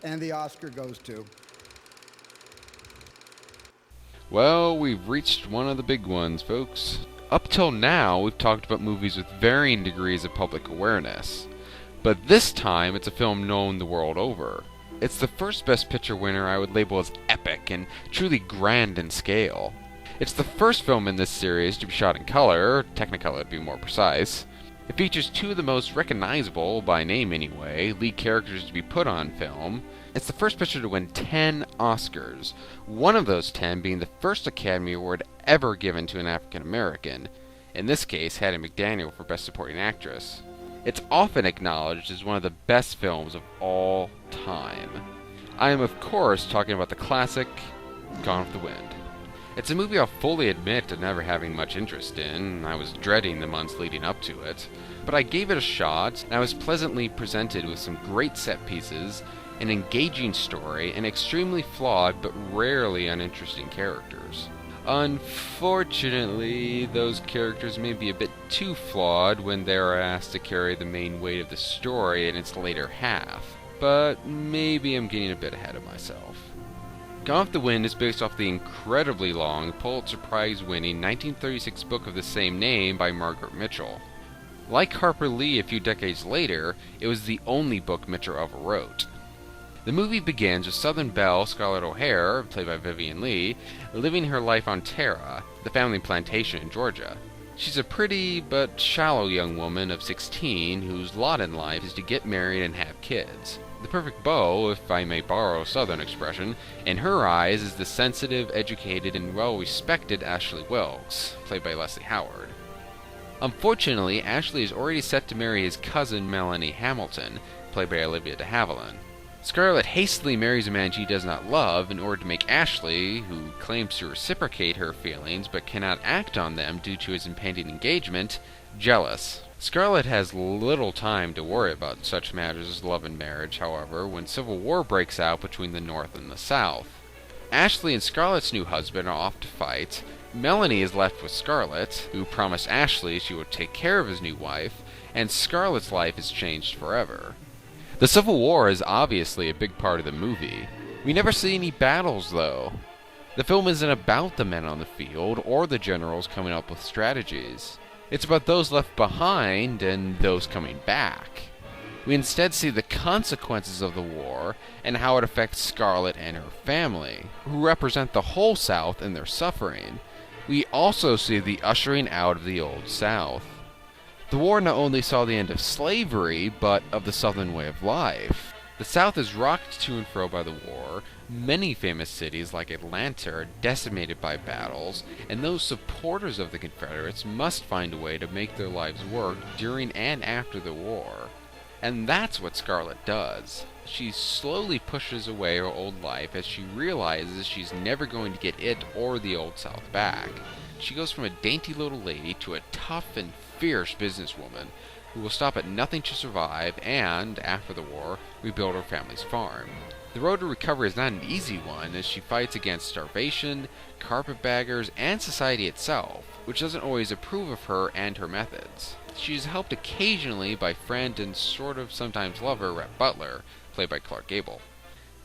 And the Oscar goes to... Well, we've reached one of the big ones, folks. Up till now, we've talked about movies with varying degrees of public awareness. But this time, it's a film known the world over. It's the first Best Picture winner I would label as epic and truly grand in scale. It's the first film in this series to be shot in color, Technicolor to be more precise. It features two of the most recognizable, by name anyway, lead characters to be put on film. It's the first picture to win 10 Oscars, one of those 10 being the first Academy Award ever given to an African American, in this case Hattie McDaniel for Best Supporting Actress. It's often acknowledged as one of the best films of all time. I am of course talking about the classic Gone with the Wind. It's a movie I'll fully admit to never having much interest in. I was dreading the months leading up to it. But I gave it a shot, and I was pleasantly presented with some great set pieces, an engaging story, and extremely flawed but rarely uninteresting characters. Unfortunately, those characters may be a bit too flawed when they are asked to carry the main weight of the story in its later half. But maybe I'm getting a bit ahead of myself. Gone with the Wind is based off the incredibly long, Pulitzer Prize-winning 1936 book of the same name by Margaret Mitchell. Like Harper Lee a few decades later, it was the only book Mitchell ever wrote. The movie begins with Southern belle Scarlett O'Hara, played by Vivien Leigh, living her life on Tara, the family plantation in Georgia. She's a pretty but shallow young woman of 16 whose lot in life is to get married and have kids. The perfect beau, if I may borrow a Southern expression, in her eyes is the sensitive, educated, and well-respected Ashley Wilkes, played by Leslie Howard. Unfortunately, Ashley is already set to marry his cousin Melanie Hamilton, played by Olivia de Havilland. Scarlett hastily marries a man she does not love in order to make Ashley, who claims to reciprocate her feelings but cannot act on them due to his impending engagement, jealous. Scarlett has little time to worry about such matters as love and marriage, however, when civil war breaks out between the North and the South. Ashley and Scarlett's new husband are off to fight. Melanie is left with Scarlett, who promised Ashley she would take care of his new wife, and Scarlett's life is changed forever. The Civil War is obviously a big part of the movie. We never see any battles, though. The film isn't about the men on the field or the generals coming up with strategies. It's about those left behind and those coming back. We instead see the consequences of the war and how it affects Scarlett and her family, who represent the whole South in their suffering. We also see the ushering out of the Old South. The war not only saw the end of slavery, but of the Southern way of life. The South is rocked to and fro by the war. Many famous cities like Atlanta are decimated by battles, and those supporters of the Confederates must find a way to make their lives work during and after the war. And that's what Scarlett does. She slowly pushes away her old life as she realizes she's never going to get it or the Old South back. She goes from a dainty little lady to a tough and fierce businesswoman who will stop at nothing to survive and, after the war, rebuild her family's farm. The road to recovery is not an easy one as she fights against starvation, carpetbaggers, and society itself, which doesn't always approve of her and her methods. She is helped occasionally by friend and sort of sometimes lover Rhett Butler, played by Clark Gable.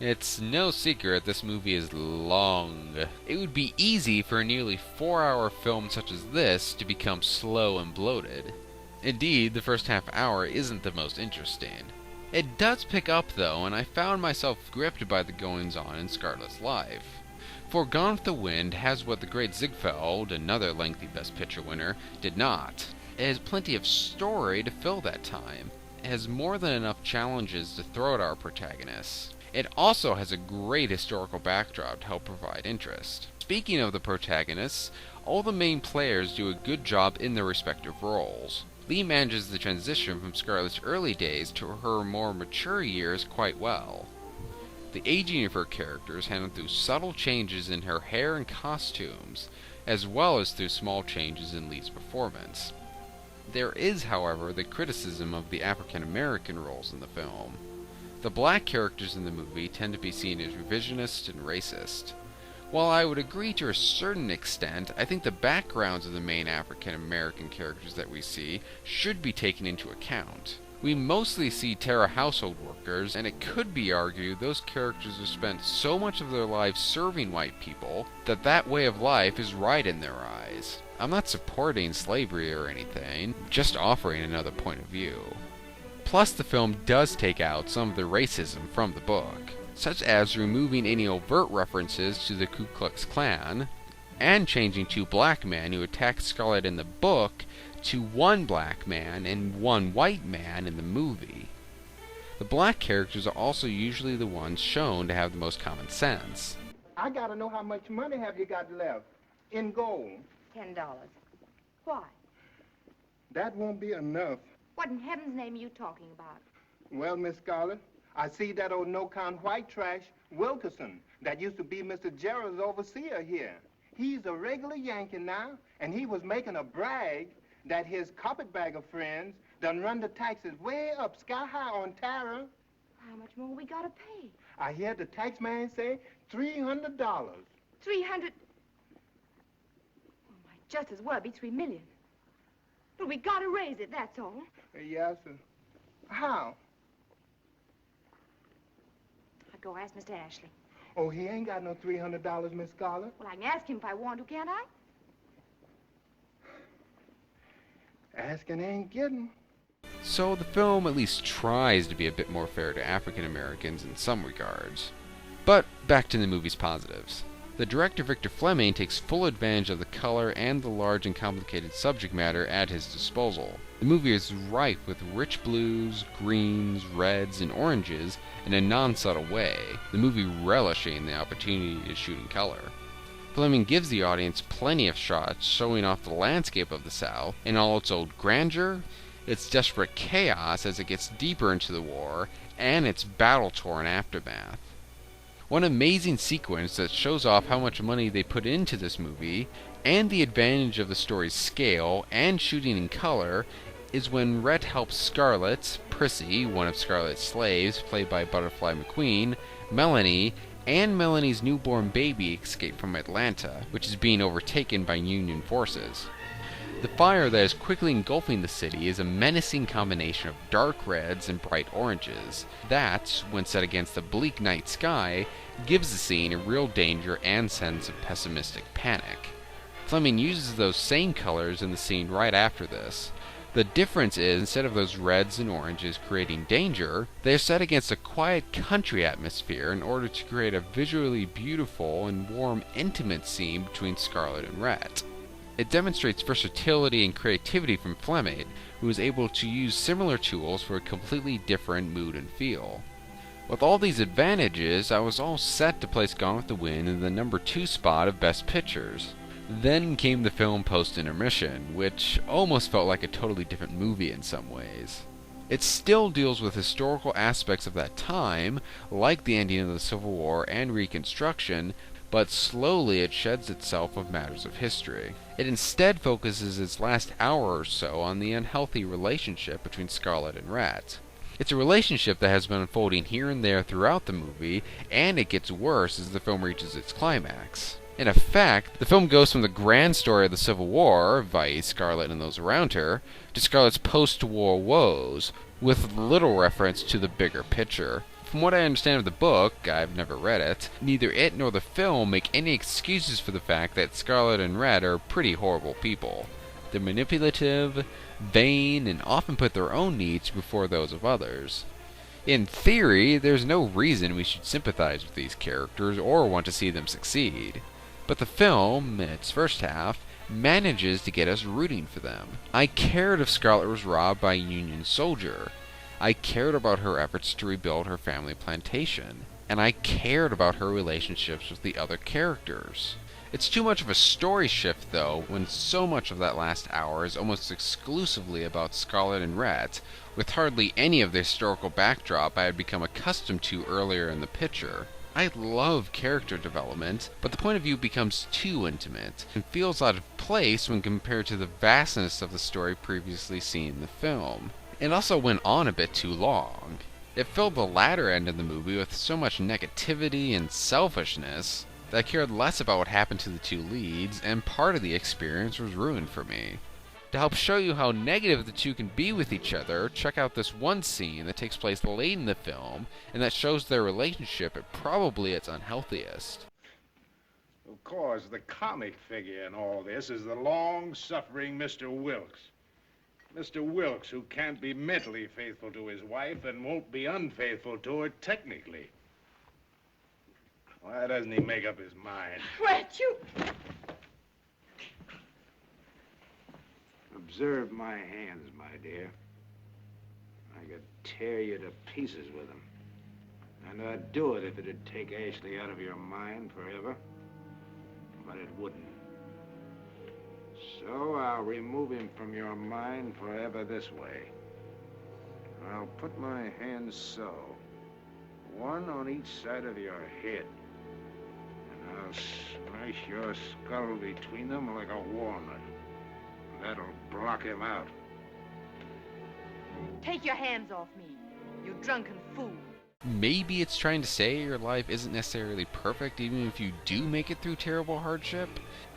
It's no secret this movie is long. It would be easy for a nearly 4-hour film such as this to become slow and bloated. Indeed, the first half hour isn't the most interesting. It does pick up though, and I found myself gripped by the goings-on in Scarlett's life. For Gone with the Wind has what the great Ziegfeld, another lengthy Best Picture winner, did not. It has plenty of story to fill that time. It has more than enough challenges to throw at our protagonists. It also has a great historical backdrop to help provide interest. Speaking of the protagonists, all the main players do a good job in their respective roles. Leigh manages the transition from Scarlett's early days to her more mature years quite well. The aging of her characters handled through subtle changes in her hair and costumes, as well as through small changes in Leigh's performance. There is, however, the criticism of the African American roles in the film. The black characters in the movie tend to be seen as revisionist and racist. While I would agree to a certain extent, I think the backgrounds of the main African American characters that we see should be taken into account. We mostly see Terra household workers, and it could be argued those characters have spent so much of their lives serving white people that that way of life is right in their eyes. I'm not supporting slavery or anything, just offering another point of view. Plus, the film does take out some of the racism from the book, such as removing any overt references to the Ku Klux Klan, and changing two black men who attacked Scarlett in the book to one black man and one white man in the movie. The black characters are also usually the ones shown to have the most common sense. I gotta know how much money have you got left in gold. $10. Why? That won't be enough. What in heaven's name are you talking about? Well, Miss Scarlett, I see that old no-count white trash, Wilkerson, that used to be Mr. Gerald's overseer here. He's a regular Yankee now, and he was making a brag that his carpetbagger friends done run the taxes way up sky high on Tara. How much more we gotta pay? I hear the tax man say $300. 300. Oh, might just as well be 3 million. But we gotta raise it, that's all. Yes, sir. How? I'll go ask Mr. Ashley. Oh, he ain't got no $300, Miss Scarlett. Well, I can ask him if I want to, can't I? Asking ain't getting. So the film at least tries to be a bit more fair to African Americans in some regards. But back to the movie's positives. The director Victor Fleming takes full advantage of the color and the large and complicated subject matter at his disposal. The movie is rife with rich blues, greens, reds, and oranges in a non-subtle way, the movie relishing the opportunity to shoot in color. Fleming gives the audience plenty of shots showing off the landscape of the South in all its old grandeur, its desperate chaos as it gets deeper into the war, and its battle-torn aftermath. One amazing sequence that shows off how much money they put into this movie, and the advantage of the story's scale and shooting in color, is when Rhett helps Scarlett, Prissy, one of Scarlett's slaves, played by Butterfly McQueen, Melanie, and Melanie's newborn baby escape from Atlanta, which is being overtaken by Union forces. The fire that is quickly engulfing the city is a menacing combination of dark reds and bright oranges that, when set against the bleak night sky, gives the scene a real danger and sense of pessimistic panic. Fleming uses those same colors in the scene right after this. The difference is, instead of those reds and oranges creating danger, they are set against a quiet country atmosphere in order to create a visually beautiful and warm, intimate scene between Scarlett and Rhett. It demonstrates versatility and creativity from Fleming, who is able to use similar tools for a completely different mood and feel. With all these advantages, I was all set to place Gone with the Wind in the number 2 spot of Best Pictures. Then came the film post-intermission, which almost felt like a totally different movie in some ways. It still deals with historical aspects of that time, like the ending of the Civil War and Reconstruction, but slowly it sheds itself of matters of history. It instead focuses its last hour or so on the unhealthy relationship between Scarlett and Rhett. It's a relationship that has been unfolding here and there throughout the movie, and it gets worse as the film reaches its climax. In effect, the film goes from the grand story of the Civil War, i.e. Scarlett and those around her, to Scarlett's post-war woes, with little reference to the bigger picture. From what I understand of the book, I've never read it, neither it nor the film make any excuses for the fact that Scarlett and Rhett are pretty horrible people. They're manipulative, vain, and often put their own needs before those of others. In theory, there's no reason we should sympathize with these characters or want to see them succeed. But the film, in its first half, manages to get us rooting for them. I cared if Scarlett was robbed by a Union soldier. I cared about her efforts to rebuild her family plantation. And I cared about her relationships with the other characters. It's too much of a story shift, though, when so much of that last hour is almost exclusively about Scarlett and Rhett, with hardly any of the historical backdrop I had become accustomed to earlier in the picture. I love character development, but the point of view becomes too intimate, and feels out of place when compared to the vastness of the story previously seen in the film. It also went on a bit too long. It filled the latter end of the movie with so much negativity and selfishness that I cared less about what happened to the two leads, and part of the experience was ruined for me. To help show you how negative the two can be with each other, check out this one scene that takes place late in the film, and that shows their relationship at probably its unhealthiest. Of course, the comic figure in all this is the long-suffering Mr. Wilkes. Mr. Wilkes, who can't be mentally faithful to his wife and won't be unfaithful to her technically. Why doesn't he make up his mind? Fred, you... Observe my hands, my dear. I could tear you to pieces with them. And I'd do it if it'd take Ashley out of your mind forever. But it wouldn't. So I'll remove him from your mind forever this way. I'll put my hands so, one on each side of your head. And I'll smash your skull between them like a walnut. That'll block him out. Take your hands off me, you drunken fool. Maybe it's trying to say your life isn't necessarily perfect even if you do make it through terrible hardship.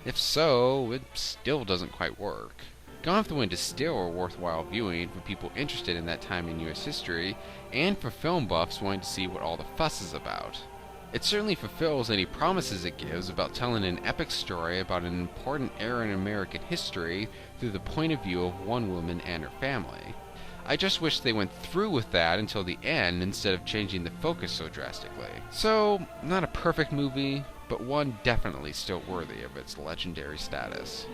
If so, it still doesn't quite work. Gone with the Wind is still a worthwhile viewing for people interested in that time in U.S. history, and for film buffs wanting to see what all the fuss is about. It certainly fulfills any promises it gives about telling an epic story about an important era in American history through the point of view of one woman and her family. I just wish they went through with that until the end instead of changing the focus so drastically. So, not a perfect movie, but one definitely still worthy of its legendary status.